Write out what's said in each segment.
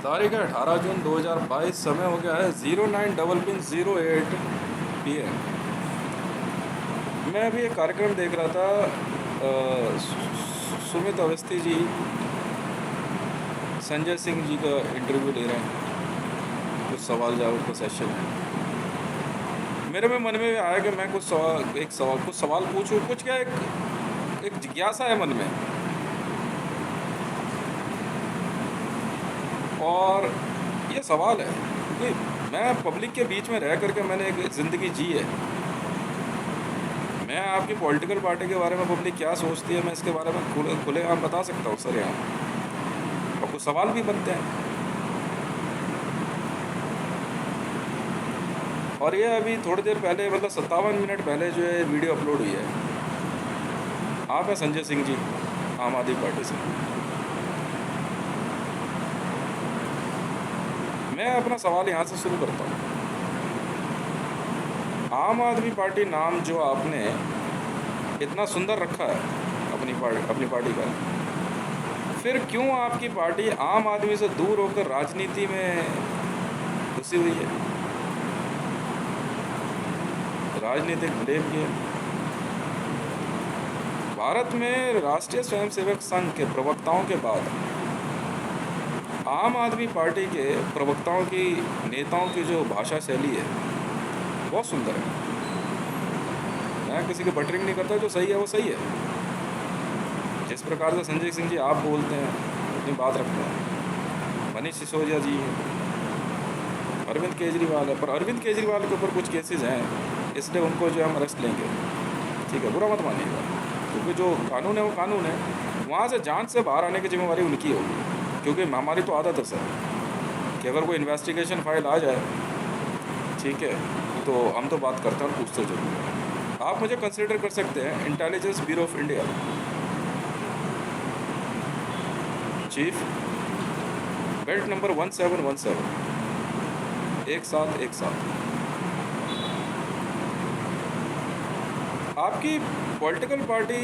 तारीख है 18 जून 2022। समय हो गया है 09:08 PM। मैं अभी एक कार्यक्रम देख रहा था। सुमित अवस्थी जी संजय सिंह जी का इंटरव्यू ले रहे हैं। कुछ सवाल जवाब का सेशन है। मेरे में मन में आया कि मैं कुछ सवाल पूछूं। कुछ क्या एक जिज्ञासा है मन में। और ये सवाल है कि मैं पब्लिक के बीच में रह करके मैंने एक ज़िंदगी जी है। मैं आपकी पॉलिटिकल पार्टी के बारे में पब्लिक क्या सोचती है, मैं इसके बारे में खुलेआम बता सकता हूँ सर यहाँ। और कुछ सवाल भी बनते हैं। और ये अभी थोड़ी देर पहले, मतलब 57 मिनट पहले जो है वीडियो अपलोड हुई है। आप हैं संजय सिंह जी, आम आदमी पार्टी से। मैं अपना सवाल यहाँ से शुरू करता हूँ। आम आदमी पार्टी नाम जो आपने इतना सुंदर रखा है अपनी पार्टी का, फिर क्यों आपकी पार्टी आम आदमी से दूर होकर राजनीति में घुसी हुई है? राजनीतिक ब्लेम गेम। भारत में राष्ट्रीय स्वयंसेवक संघ के प्रवक्ताओं के बाद आम आदमी पार्टी के प्रवक्ताओं की, नेताओं की जो भाषा शैली है बहुत सुंदर है। मैं किसी की बटरिंग नहीं करता, जो सही है वो सही है। जिस प्रकार से संजय सिंह जी आप बोलते हैं, अपनी बात रखते हैं। मनीष सिसोदिया जी हैं, अरविंद केजरीवाल है, पर अरविंद केजरीवाल के ऊपर कुछ केसेस हैं, इसलिए उनको जो हम अरेस्ट लेंगे। ठीक है, बुरा मत मानिएगा, क्योंकि जो कानून है वो कानून है। वहाँ से जान से बाहर आने की जिम्मेवारी उनकी होगी। क्योंकि हमारी तो आदत है सर कि अगर कोई इन्वेस्टिगेशन फाइल आ जाए, ठीक है, तो हम तो बात करते हैं और पूछते जरूर हैं। आप मुझे कंसिडर कर सकते हैं intelligence bureau of India chief, belt number 1717, 1717। आपकी पॉलिटिकल पार्टी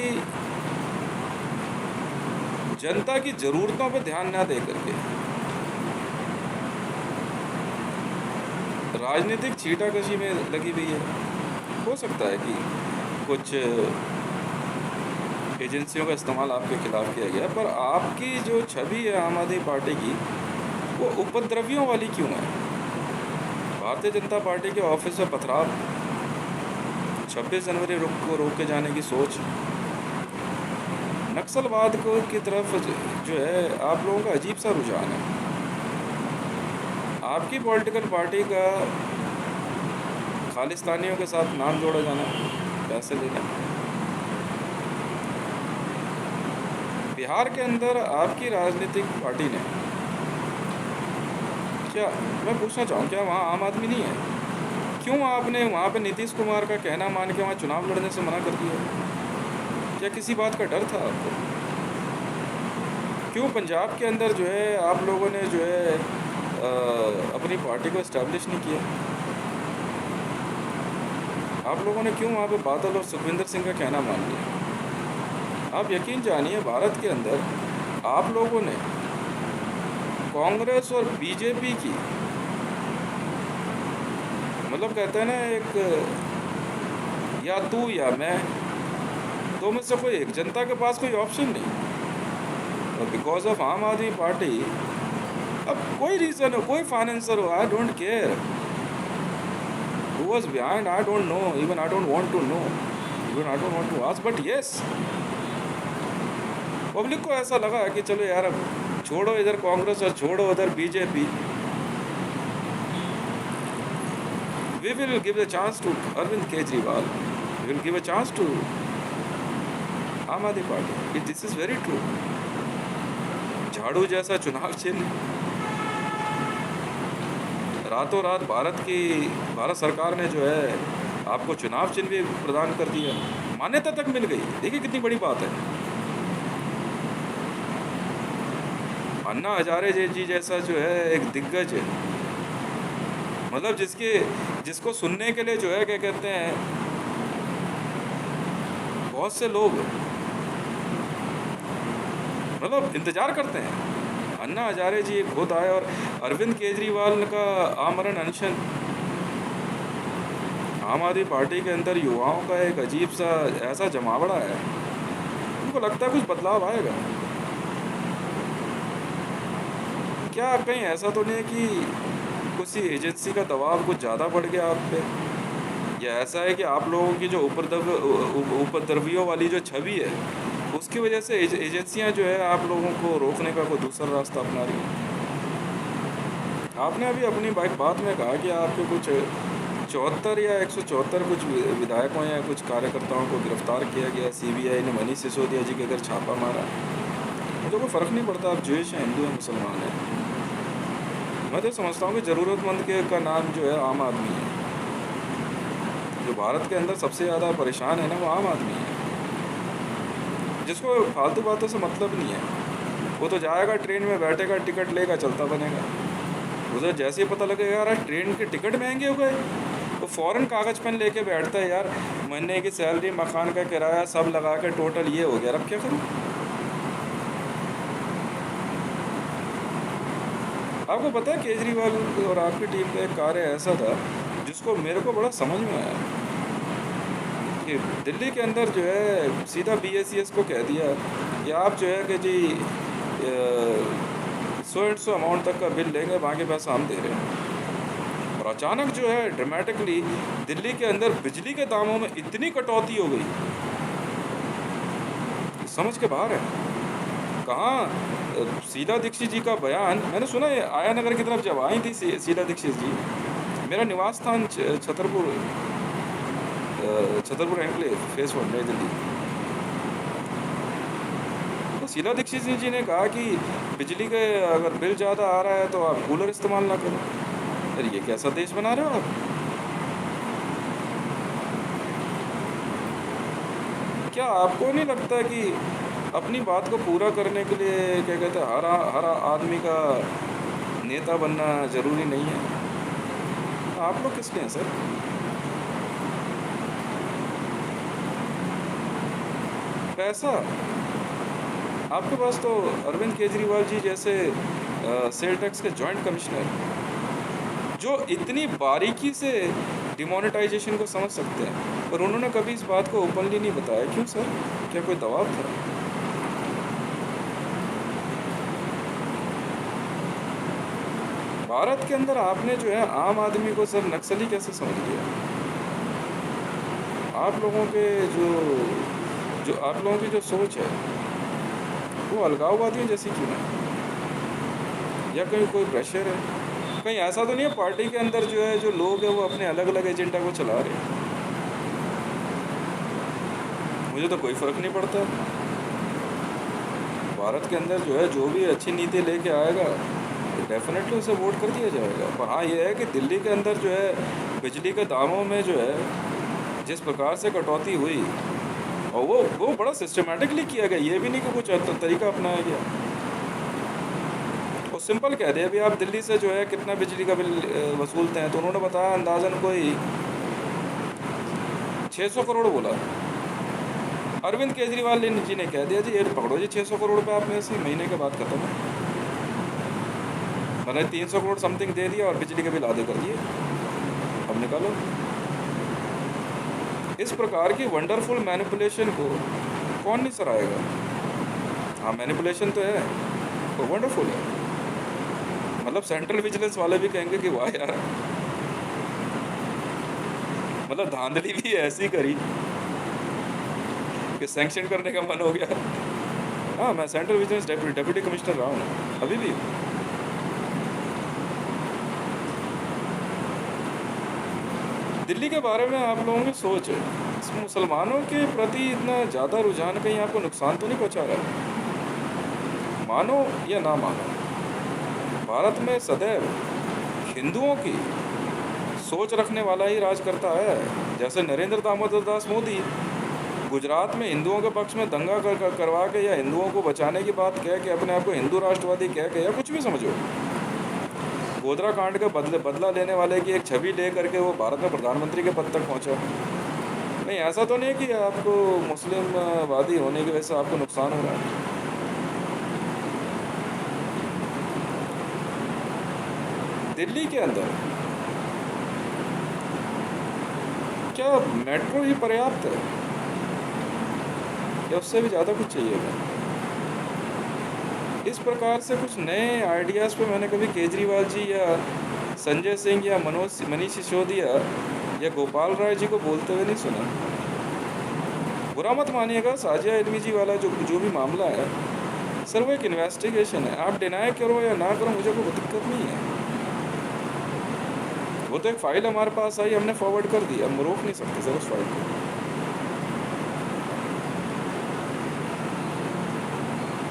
जनता की ज़रूरतों पर ध्यान ना दे करके राजनीतिक छींटाकशी में लगी हुई है। हो सकता है कि कुछ एजेंसियों का इस्तेमाल आपके खिलाफ किया गया, पर आपकी जो छवि है आम आदमी पार्टी की, वो उपद्रवियों वाली क्यों है? भारतीय जनता पार्टी के ऑफिस में पथराव, 26 जनवरी को रोक के जाने की सोच, नक्सलवाद को की तरफ जो है आप लोगों का अजीब सा रुझान है। आपकी पॉलिटिकल पार्टी का खालिस्तानियों के साथ नाम जोड़ा जाना, पैसे लेना। बिहार के अंदर आपकी राजनीतिक पार्टी ने, क्या मैं पूछना चाहूँ, क्या वहाँ आम आदमी नहीं है? क्यों आपने वहाँ पे नीतीश कुमार का कहना मान के वहाँ चुनाव लड़ने से मना कर दिया? क्या किसी बात का डर था आपको? क्यों पंजाब के अंदर जो है आप लोगों ने जो है अपनी पार्टी को इस्टेब्लिश नहीं किया? आप लोगों ने क्यों वहाँ पे बादल और सुखविंदर सिंह का कहना मान लिया? आप यकीन जानिए, भारत के अंदर आप लोगों ने कांग्रेस और बीजेपी की, मतलब कहते हैं ना, एक या तू या मैं, दो में से कोई एक। जनता के पास कोई ऑप्शन नहीं। और बिकॉज ऑफ आम आदमी पार्टी, अब कोई रीज़न हो, कोई फाइनेंसर हो, I don't care who was behind, I don't know, even I don't want to know, even I don't want to ask, but yes, public को ऐसा लगा कि चलो यार, अब छोड़ो इधर कांग्रेस और छोड़ो उधर BJP, we will give a chance to Arvind Kejriwal, we will give a chance to आम आदमी party. This is very true. झाड़ू जैसा चुनाव चिन्ह रातों रात भारत सरकार ने जो है आपको चुनाव चिन्ह भी प्रदान कर दिया, मान्यता तक मिल गई। देखिए कितनी बड़ी बात है। अन्ना हजारे जी जैसा जो है एक दिग्गज है, मतलब जिसको सुनने के लिए जो है क्या कहते हैं, बहुत से लोग मतलब इंतज़ार करते हैं। अन्ना हजारे जी खुद आए और अरविंद केजरीवाल का आमरण अनशन। आम आदमी पार्टी के अंदर युवाओं का एक अजीब सा ऐसा जमावड़ा है, उनको लगता है कुछ बदलाव आएगा। क्या कहीं ऐसा तो नहीं है कि किसी एजेंसी का दबाव कुछ ज़्यादा बढ़ गया आप पे, या ऐसा है कि आप लोगों की जो उपद्रवियों वाली जो छवि है उसकी वजह से एजेंसियां जो है आप लोगों को रोकने का कोई दूसरा रास्ता अपना रही है। आपने अभी अपनी बात में कहा कि आपके कुछ 74 या 174 कुछ विधायकों या कुछ कार्यकर्ताओं को गिरफ्तार किया गया, सीबीआई ने मनीष सिसोदिया जी के घर छापा मारा। मुझे कोई फ़र्क नहीं पड़ता आप जैश हैं, हिंदू हैं, मुसलमान हैं। मैं तो समझता हूँ कि ज़रूरतमंद के का नाम जो है आम आदमी है। जो भारत के अंदर सबसे ज़्यादा परेशान है ना, वो आम आदमी है, जिसको फालतू बातों से मतलब नहीं है। वो तो जाएगा ट्रेन में बैठेगा, टिकट लेगा, चलता बनेगा। उसे जैसे ही पता लगेगा यार ट्रेन के टिकट महंगे हो गए, तो फ़ौरन कागज़ पेन लेके बैठता है, यार महीने की सैलरी, मकान का किराया सब लगा के टोटल ये हो गया, अब क्या करूँ। आपको पता है केजरीवाल और आपकी टीम का एक कार्य ऐसा था जिसको मेरे को बड़ा समझ में आया कि दिल्ली के अंदर जो है सीधा BACS को कह दिया कि आप जो है कि जी सो अमाउंट तक का बिल लेंगे, बाकी पैसा हम दे रहे हैं। और अचानक जो है ड्रामेटिकली दिल्ली के अंदर बिजली के दामों में इतनी कटौती हो गई, समझ के बाहर है। कहाँ शीला दीक्षित जी का बयान मैंने सुना है, आया नगर की तरफ जब आई थी शीला दीक्षित जी, मेरा निवास स्थान छतरपुर एनक्लेव फेस 1 नई दिल्ली। तो शीला दीक्षित जी ने कहा कि बिजली के अगर बिल ज़्यादा आ रहा है तो आप कूलर इस्तेमाल ना करो। अरे ये कैसा देश बना रहे हो आप। क्या आपको नहीं लगता कि अपनी बात को पूरा करने के लिए क्या कहते हैं हर आदमी का नेता बनना ज़रूरी नहीं है। आप लोग किस लिए हैं सर। पैसा आपके पास तो अरविंद केजरीवाल जी जैसे सेल टैक्स के जॉइंट कमिश्नर जो इतनी बारीकी से डिमोनेटाइजेशन को समझ सकते हैं, पर उन्होंने कभी इस बात को ओपनली नहीं बताया। क्यों सर, क्या कोई दबाव था। भारत के अंदर आपने जो है आम आदमी को सर नक्सली कैसे समझ लिया। आप लोगों के जो आप लोगों की जो सोच है वो अलगाववादियों जैसी क्यों है, या कहीं कोई प्रेशर है। कहीं ऐसा तो नहीं है पार्टी के अंदर जो है जो लोग हैं वो अपने अलग अलग एजेंडा को चला रहे हैं। मुझे तो कोई फ़र्क नहीं पड़ता। भारत के अंदर जो है जो भी अच्छी नीति लेके आएगा तो डेफिनेटली उसे वोट कर दिया जाएगा। पर हाँ ये है कि दिल्ली के अंदर जो है बिजली के दामों में जो है जिस प्रकार से कटौती हुई, और वो बड़ा सिस्टमेटिकली किया गया, ये भी नहीं कि कुछ तरीका अपनाया गया। और सिंपल कह दिया अभी आप दिल्ली से जो है कितना बिजली का बिल वसूलते हैं, तो उन्होंने बताया अंदाज़न कोई 600 करोड़ बोला। अरविंद केजरीवाल जी ने कह दिया जी ये पकड़ो जी 600 करोड़ रुपये आप में से महीने के बाद खत्म है। मैंने 300 करोड़ समथिंग दे दिया और बिजली के बिल आधे कर दिए, अब निकालो। इस प्रकार की वंडरफुल मैनिपुलेशन को कौन नहीं सराहेगा। हाँ मैनिपुलेशन तो है, वो वंडरफुल है। मतलब सेंट्रल विजिलेंस वाले भी कहेंगे कि वाह यार, मतलब धांधली भी ऐसी करी कि सैंक्शन करने का मन हो गया। हाँ मैं सेंट्रल विजिलेंस डेप्यूटी कमिश्नर रहा हूँ अभी भी। दिल्ली के बारे में आप लोगों की सोच है, मुसलमानों के प्रति इतना ज़्यादा रुझान कहीं आपको नुकसान तो नहीं पहुंचा रहा है। मानो या ना मानो, भारत में सदैव हिंदुओं की सोच रखने वाला ही राज करता है। जैसे नरेंद्र दामोदर दास मोदी गुजरात में हिंदुओं के पक्ष में दंगा करवा के या हिंदुओं को बचाने की बात कह के अपने आप को हिंदू राष्ट्रवादी कह के या कुछ भी समझो, गोधरा कांड का बदला लेने वाले की एक छवि ले करके वो भारत में प्रधानमंत्री के पद तक पहुंचा। नहीं ऐसा तो नहीं है कि आपको मुस्लिमवादी होने की वजह से आपको नुकसान हो रहा है। दिल्ली के अंदर क्या मेट्रो ही पर्याप्त है या उससे भी ज़्यादा कुछ चाहिए था? इस प्रकार से कुछ नए आइडियाज़ पे मैंने कभी केजरीवाल जी या संजय सिंह या मनीष सिसोदिया या गोपाल राय जी को बोलते हुए नहीं सुना। बुरा मत मानिएगा, साजिया इल्मी जी वाला जो भी मामला है सर, वो एक इन्वेस्टिगेशन है। आप डिनाई करो या ना करो, मुझे कोई दिक्कत नहीं है। वो तो एक फ़ाइल हमारे पास आई, हमने फॉरवर्ड कर दी, हम रोक नहीं सकते सर उस फाइल को।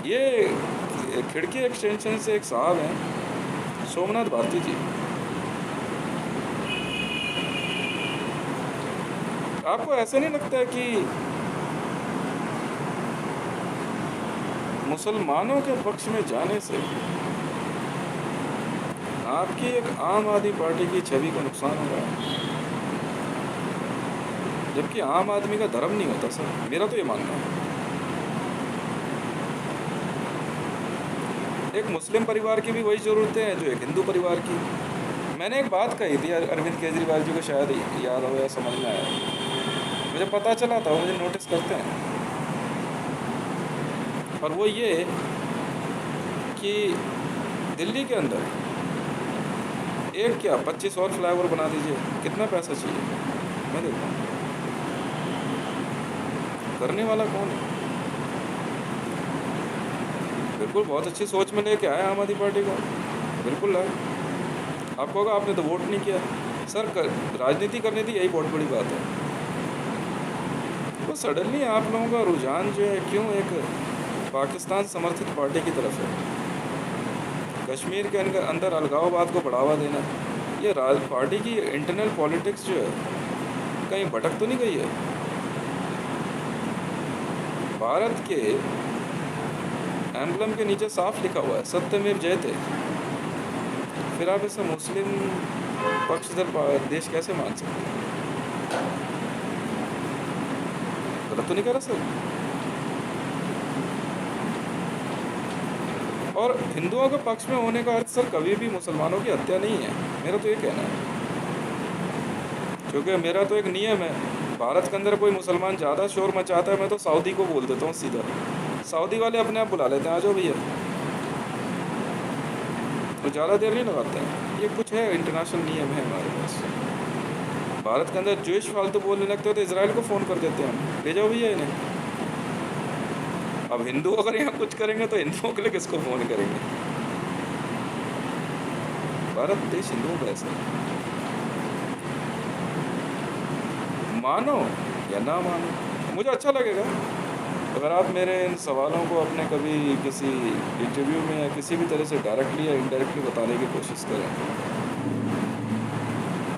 ये खिड़की एक्सटेंशन से एक साहब हैं, सोमनाथ भारती जी। आपको ऐसा नहीं लगता है कि मुसलमानों के पक्ष में जाने से आपकी एक आम आदमी पार्टी की छवि को नुकसान हो रहा है? जबकि आम आदमी का धर्म नहीं होता सर, मेरा तो ये मानना है। एक मुस्लिम परिवार की भी वही ज़रूरतें हैं जो एक हिंदू परिवार की। मैंने एक बात कही थी अरविंद केजरीवाल जी को, शायद याद हो या समझ में आया, मुझे पता चला था, मुझे नोटिस करते हैं। और वो ये कि दिल्ली के अंदर एक क्या 25 और फ्लाईओवर बना दीजिए, कितना पैसा चाहिए मैं देखता हूँ। करने वाला कौन है? बिल्कुल बहुत अच्छी सोच में लेके आया आम आदमी पार्टी को, बिल्कुल लाए। आपको होगा आपने तो वोट नहीं किया सर, राजनीति करनी थी, यही बहुत बड़ी बात है। तो सडनली आप लोगों का रुझान जो है क्यों एक पाकिस्तान समर्थित पार्टी की तरफ है? कश्मीर के अंदर अलगाववाद को बढ़ावा देना, ये पार्टी की इंटरनल पॉलिटिक्स जो है कहीं भटक तो नहीं गई है? भारत के एम्बलम के नीचे साफ लिखा हुआ है सत्यमेव जयते। फिर आप इसे मुस्लिम पक्षधर देश कैसे मान सकते हैं? गलत तो नहीं कर रहा सर? और हिंदुओं के पक्ष में होने का अर्थ सर कभी भी मुसलमानों की हत्या नहीं है, मेरा तो ये कहना है। क्योंकि मेरा तो एक नियम है, भारत के अंदर कोई मुसलमान ज़्यादा शोर मचाता है मैं तो सऊदी को बोल देता हूँ सीधा, सऊदी वाले अपने आप बुला लेते हैं, आ जाओ भैया, तो ज़्यादा देर नहीं लगाते हैं। ये कुछ है, इंटरनेशनल नियम है हमारे पास। भारत के अंदर जूश फालतू बोलने लगते हो तो इसराइल को फ़ोन कर देते हैं, ले जाओ भैया इन्हें। अब हिंदू अगर यहाँ कुछ करेंगे तो हिंदुओं के लिए किसको फ़ोन करेंगे? भारत देश हिंदुओं का ऐसा, मानो या ना मानो मुझे अच्छा लगेगा अगर आप मेरे इन सवालों को अपने कभी किसी इंटरव्यू में या किसी भी तरह से डायरेक्टली या इनडायरेक्टली बताने की कोशिश करें।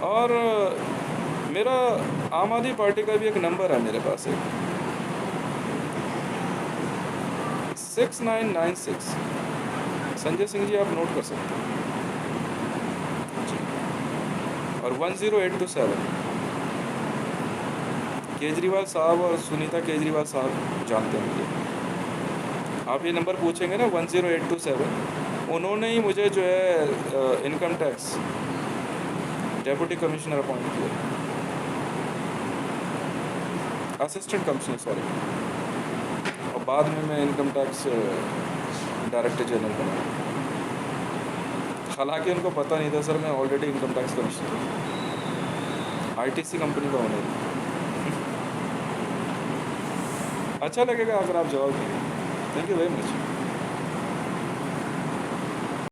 और मेरा आम आदमी पार्टी का भी एक नंबर है मेरे पास, एक 6996, संजय सिंह जी आप नोट कर सकते हैं जी, और 10827। केजरीवाल साहब और सुनीता केजरीवाल साहब जानते हैं मुझे। आप ये नंबर पूछेंगे ना 10827, उन्होंने ही मुझे जो है income tax deputy commissioner appoint किया, असिस्टेंट कमिश्नर सॉरी, और बाद में मैं इनकम टैक्स डायरेक्टर जनरल बना। हालांकि उनको पता नहीं था सर मैं ऑलरेडी इनकम टैक्स कमिश्नर हूँ, आईटीसी कंपनी का ओनर हूँ। अच्छा लगेगा अगर आप जवाब देंगे। Thank you very much.